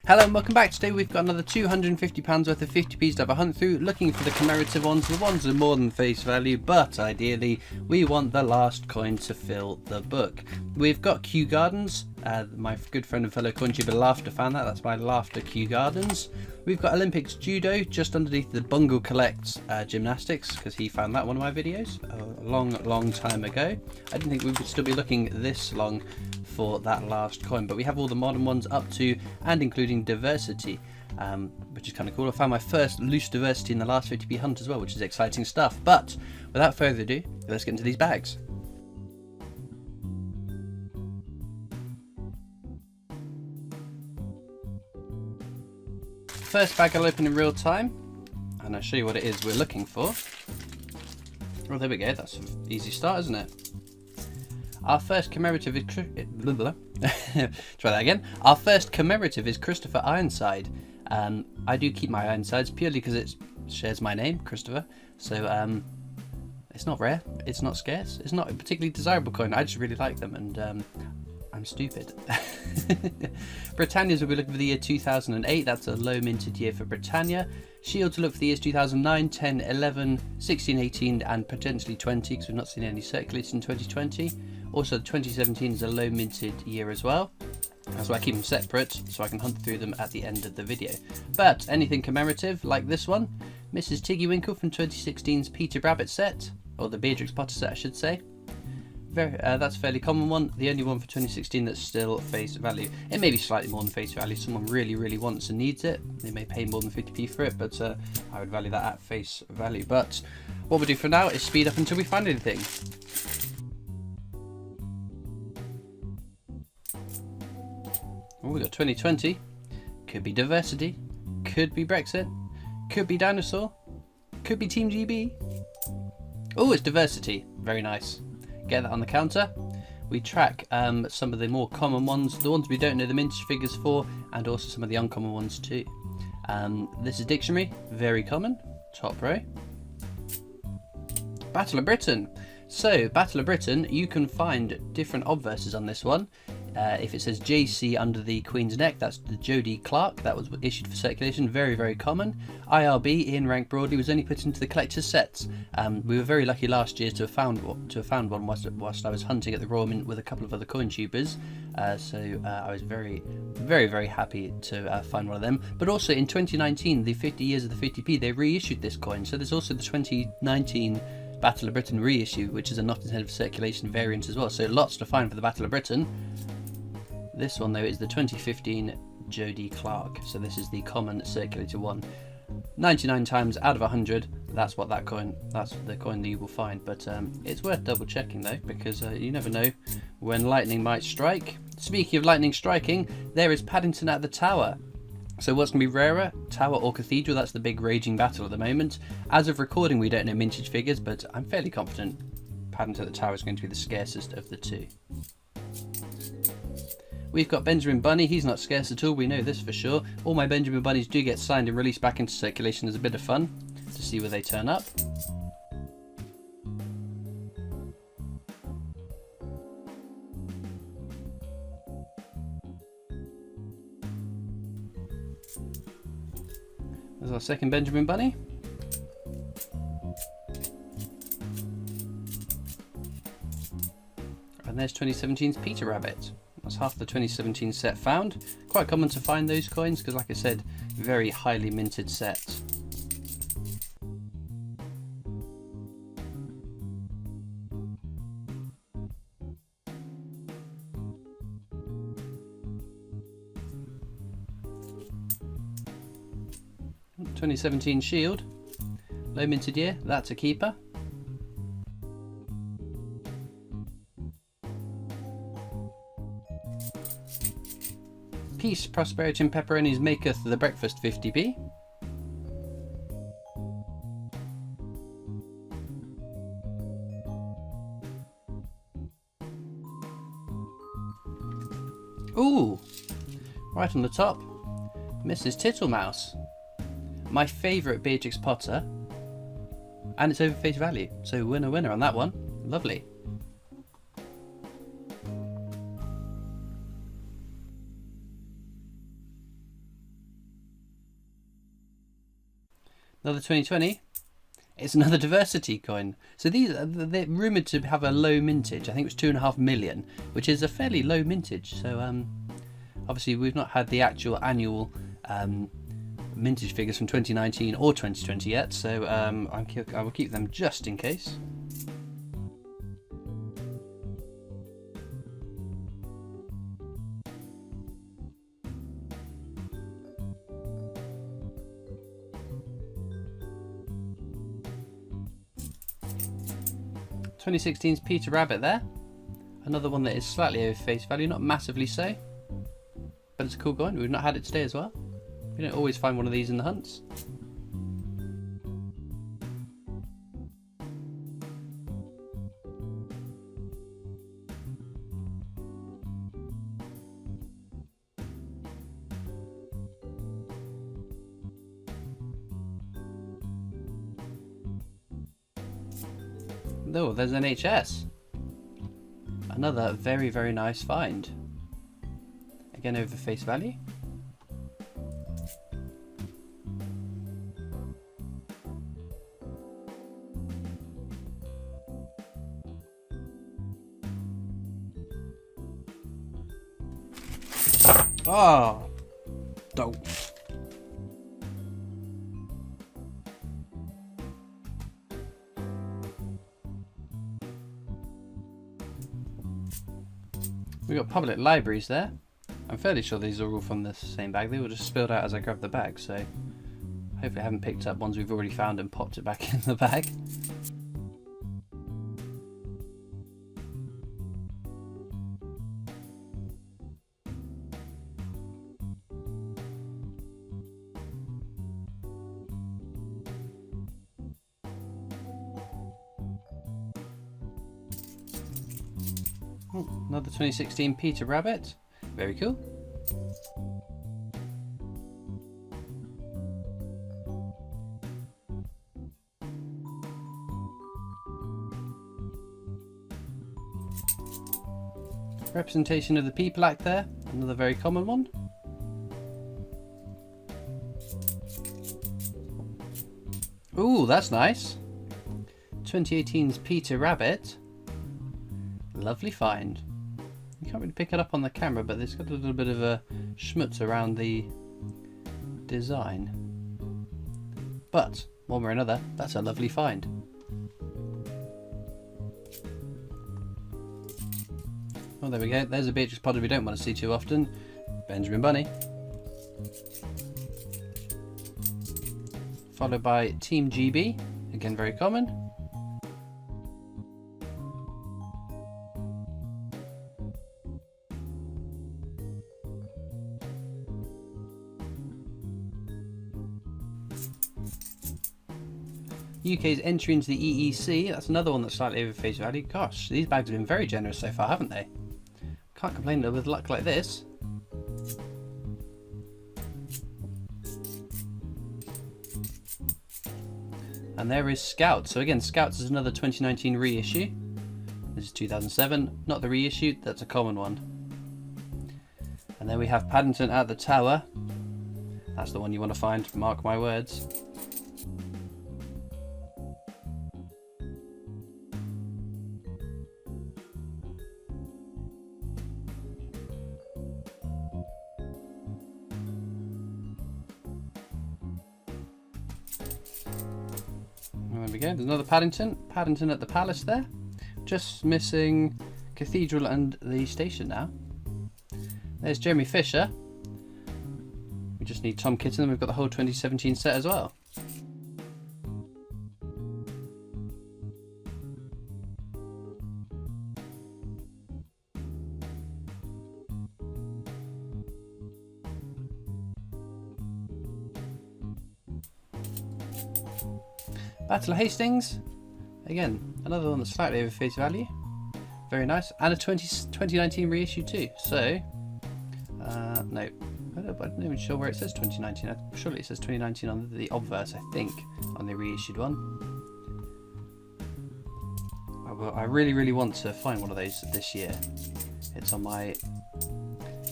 Hello and welcome back. Today we've got another £250 worth of 50p's to have a hunt through, looking for the commemorative ones. The ones are more than face value, but ideally we want the last coin to fill the book. We've got Kew Gardens. My good friend and fellow coin tuber Laughter found that. That's by Laughter Kew Gardens. We've got Olympics Judo just underneath the Bungle Collects Gymnastics, because he found that one of my videos a long time ago. I didn't think we would still be looking this long for that last coin, but we have all the modern ones up to and including diversity, which is kind of cool. I found my first loose diversity in the last 50p hunt as well, which is exciting stuff. But without further ado, let's get into these bags. First bag I'll open in real time, and I'll show you what it is we're looking for. Oh, there we go. That's an easy start, isn't it? Our first commemorative is try that again. Our first commemorative is Christopher Ironside. I do keep my Ironsides purely because it shares my name, Christopher. So it's not rare, it's not scarce, it's not a particularly desirable coin. I just really like them, and I'm stupid. Britannia's will be looking for the year 2008. That's a low minted year for Britannia. Shield to look for the years 2009, 10, 11, 16, 18, and potentially 20, because we've not seen any circulated in 2020. Also, 2017 is a low minted year as well. That's why I keep them separate, so I can hunt through them at the end of the video. But anything commemorative, like this one, Mrs. Tiggy Winkle from 2016's Peter Rabbit set, or the Beatrix Potter set I should say. That's a fairly common one, the only one for 2016 that's still face value. It may be slightly more than face value, someone really wants and needs it, they may pay more than 50p for it, but I would value that at face value. But what we'll do for now is speed up until we find anything. Oh, we got 2020, could be diversity, could be Brexit, could be dinosaur, could be Team GB. Oh, it's diversity, very nice. Get that on the counter. We track some of the more common ones, the ones we don't know the mintage figures for, and also some of the uncommon ones too. This is dictionary, very common, top row. Battle of Britain. So, Battle of Britain, you can find different obverses on this one. If it says JC under the Queen's neck, that's the Jodie Clark. That was issued for circulation, very common. IRB, Ian Rank Broadley, was only put into the collector's sets. We were very lucky last year to have found one whilst I was hunting at the Royal Mint with a couple of other coin tubers. So I was very happy to find one of them. But also in 2019, the 50 years of the 50p, they reissued this coin. So there's also the 2019 Battle of Britain reissue, which is a not intended for circulation variant as well. So lots to find for the Battle of Britain. This one though is the 2015 Jodie Clark, so this is the common circulator one. 99 times out of 100, that's the coin that you will find. But it's worth double checking though, because you never know when lightning might strike. Speaking of lightning striking, there is Paddington at the Tower. So what's going to be rarer, Tower or Cathedral? That's the big raging battle at the moment. As of recording, we don't know mintage figures, but I'm fairly confident Paddington at the Tower is going to be the scarcest of the two. We've got Benjamin Bunny. He's not scarce at all, we know this for sure. All my Benjamin Bunnies do get signed and released back into circulation as a bit of fun to see where they turn up. There's our second Benjamin Bunny. And there's 2017's Peter Rabbit. That's half the 2017 set found. Quite common to find those coins because, like I said, very highly minted set. $2017 Shield, low minted year, that's a keeper. Peace, prosperity and pepperonis maketh the breakfast 50p. Ooh, right on the top, Mrs. Tittlemouse. My favourite Beatrix Potter, and it's over face value, so winner on that one. Lovely. Another 2020. It's another diversity coin. So they're rumoured to have a low mintage. I think it was 2.5 million, which is a fairly low mintage. So obviously we've not had the actual annual mintage figures from 2019 or 2020 yet. So I will keep them just in case. (2016's) Peter Rabbit there. Another one that is slightly over face value, not massively so, but it's a cool coin. We've not had it today as well. We don't always find one of these in the hunts. Oh, there's an HS. Another very, very nice find. Again over face value. Oh, don't. We've got public libraries there. I'm fairly sure these are all from the same bag. They were just spilled out as I grabbed the bag, so hopefully I haven't picked up ones we've already found and popped it back in the bag. Oh, another 2016 Peter Rabbit. Very cool. Representation of the People Act there. Another very common one. Ooh, that's nice. 2018's Peter Rabbit. Lovely find. You can't really pick it up on the camera, but it's got a little bit of a schmutz around the design. But, one way or another, that's a lovely find. Well, there we go. There's a Beatrix Potter we don't want to see too often. Benjamin Bunny. Followed by Team GB. Again, very common. UK's entry into the EEC, that's another one that's slightly over face value. Gosh, these bags have been very generous so far, haven't they? Can't complain with luck like this. And there is Scouts. So again, Scouts is another 2019 reissue. This is 2007, not the reissue, that's a common one. And then we have Paddington at the Tower. That's the one you want to find, mark my words. There we go, there's another Paddington. Paddington at the Palace there. Just missing Cathedral and the station now. There's Jeremy Fisher. We just need Tom Kitten and we've got the whole 2017 set as well. Battle of Hastings, again, another one that's slightly over face value. Very nice, and a 2019 reissue too. So, no, I'm not even sure where it says 2019. Surely it says 2019 on the obverse, I think, on the reissued one. I really, really want to find one of those this year. It's on my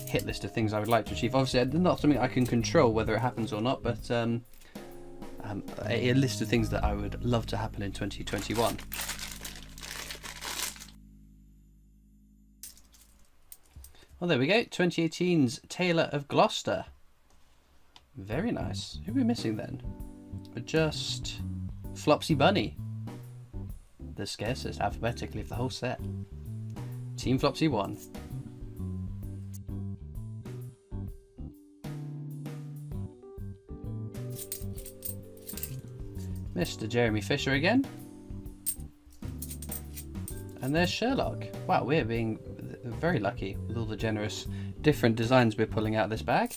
hit list of things I would like to achieve. Obviously, not something I can control whether it happens or not, but a list of things that I would love to happen in 2021. Well, there we go. 2018's Taylor of Gloucester. Very nice. Who are we missing then? Just Flopsy Bunny. The scarcest alphabetically of the whole set. Team Flopsy won. Mr. Jeremy Fisher again. And there's Sherlock. Wow, we're being very lucky with all the generous different designs we're pulling out of this bag.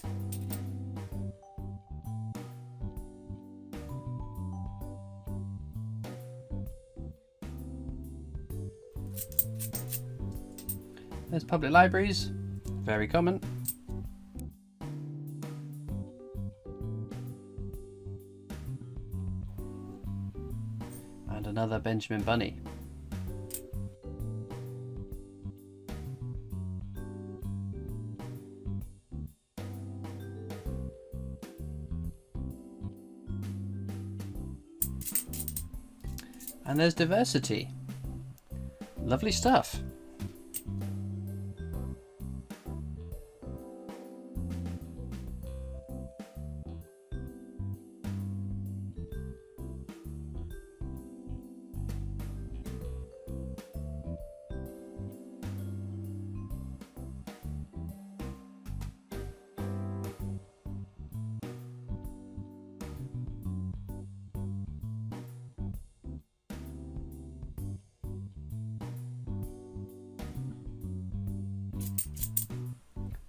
There's public libraries, very common. And another Benjamin Bunny. And there's diversity. Lovely stuff.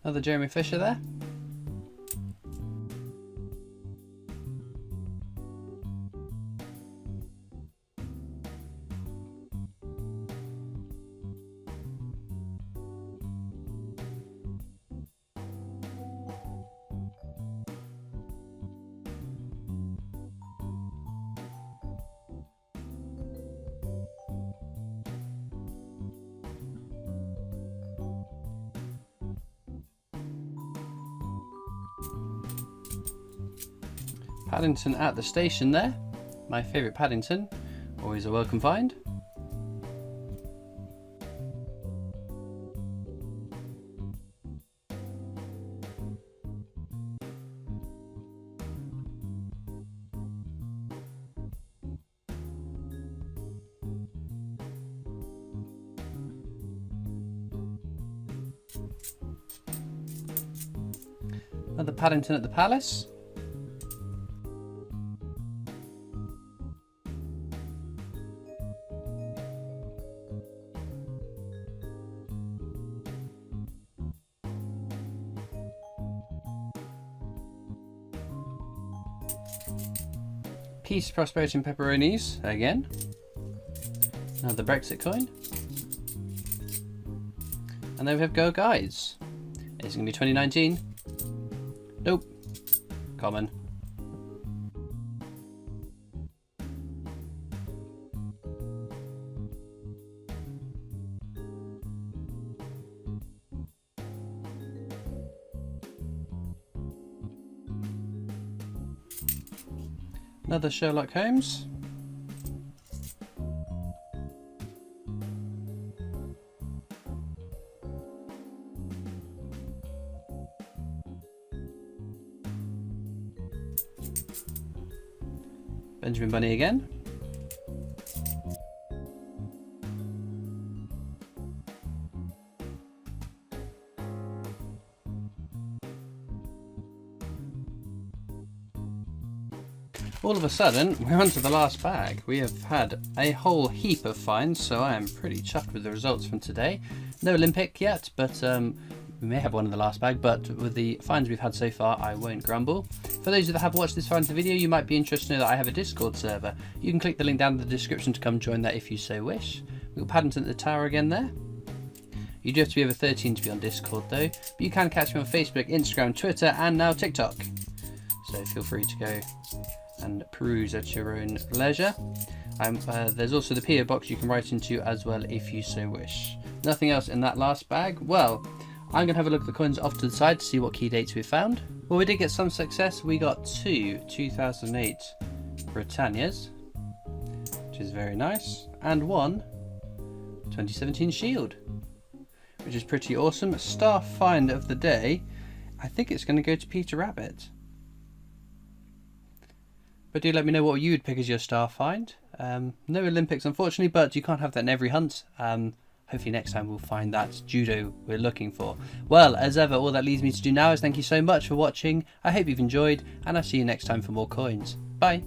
Another Jeremy Fisher there. Paddington at the station there. My favourite Paddington. Always a welcome find. Another Paddington at the Palace. Peace, prosperity and pepperonis again. Another Brexit coin. And then we have Go Guides. Is it going to be 2019? Nope. Common. Another Sherlock Holmes. Benjamin Bunny again. All of a sudden, we're on to the last bag. We have had a whole heap of finds, so I am pretty chuffed with the results from today. No Olympic yet, but we may have one in the last bag, but with the finds we've had so far, I won't grumble. For those of you that have watched this far into the video, you might be interested to know that I have a Discord server. You can click the link down in the description to come join that if you so wish. We've got Paddington at the Tower again there. You do have to be over 13 to be on Discord though, but you can catch me on Facebook, Instagram, Twitter, and now TikTok. So feel free to go and peruse at your own leisure. There's also the PO box you can write into as well if you so wish. Nothing else in that last bag. Well, I'm going to have a look at the coins off to the side to see what key dates we found. Well, we did get some success. We got two 2008 Britannia's, which is very nice, and one 2017 Shield, which is pretty awesome. Star find of the day, I think it's going to go to Peter Rabbit. But do let me know what you would pick as your star find. No Olympics, unfortunately, but you can't have that in every hunt. Hopefully next time we'll find that judo we're looking for. Well, as ever, all that leaves me to do now is thank you so much for watching. I hope you've enjoyed, and I'll see you next time for more coins. Bye!